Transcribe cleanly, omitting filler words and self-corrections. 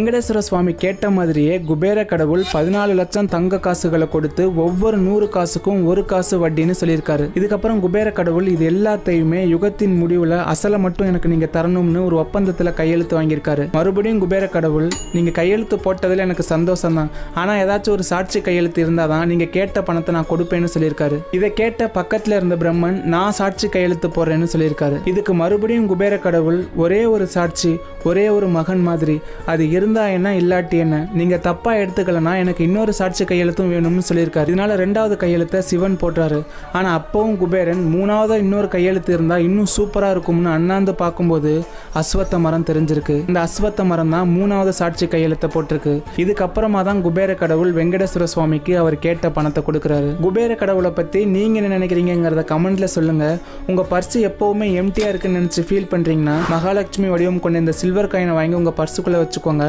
வெங்கடேஸ்வர சுவாமி கேட்ட மாதிரியே குபேர கடவுள் 14 லட்சம் தங்க காசுகளை கொடுத்து ஒவ்வொரு 100 காசுக்கும் 1 காசு வட்டின்னு சொல்லியிருக்காரு. இதுக்கப்புறம் குபேர கடவுள் இது எல்லாத்தையுமே யுகத்தின் முடிவுல அசலை மட்டும் எனக்கு நீங்க தரணும்னு ஒரு ஒப்பந்தத்துல கையெழுத்து வாங்கியிருக்காரு. மறுபடியும் குபேர கடவுள் நீங்க கையெழுத்து போட்டதுல எனக்கு சந்தோஷம் தான், ஆனா ஏதாச்சும் ஒரு சாட்சி கையெழுத்து இருந்தாதான் நீங்க கேட்ட பணத்தை நான் கொடுப்பேன்னு சொல்லியிருக்காரு. இதை கேட்ட பக்கத்துல இருந்த பிரம்மன் நான் சாட்சி கையெழுத்து போடுறேன்னு சொல்லியிருக்காரு. இதுக்கு மறுபடியும் குபேர கடவுள் ஒரே ஒரு சாட்சி, ஒரே ஒரு மகன் மாதிரி, அது இருந்தா என்ன இல்லாட்டி என்ன, நீங்க தப்பா எடுத்துக்கலனா எனக்கு இன்னொரு சாட்சி கையெழுத்தும் வேணும்னு சொல்லியிருக்காரு. இதனால 2வது கையெழுத்தை சிவன் போட்டாரு. ஆனா அப்பவும் குபேரன் 3வது இன்னொரு கையெழுத்து இருந்தா இன்னும் சூப்பரா இருக்கும்னு அண்ணாந்து பார்க்கும்போது அஸ்வத்த மரம் தெரிஞ்சிருக்கு. இந்த அஸ்வத்த மரம் தான் 3வது சாட்சி கையெழுத்தை போட்டிருக்கு. இதுக்கப்புறமா தான் குபேர கடவுள் வெங்கடேஸ்வர சுவாமிக்கு அவர் கேட்ட பணத்தை கொடுக்குறாரு. குபேர கடவுளை பத்தி நீங்க என்ன நினைக்கிறீங்கிறத கமெண்ட்ல சொல்லுங்க. உங்க பர்ஸ் எப்பவுமே எம்டியா இருக்குன்னு நினைச்சு ஃபீல் பண்றீங்கன்னா மகாலட்சுமி வடிவம் கொண்ட இந்த சில்வர் காயினை வாங்கி உங்க பர்சுக்குள்ள வச்சுக்கோங்க.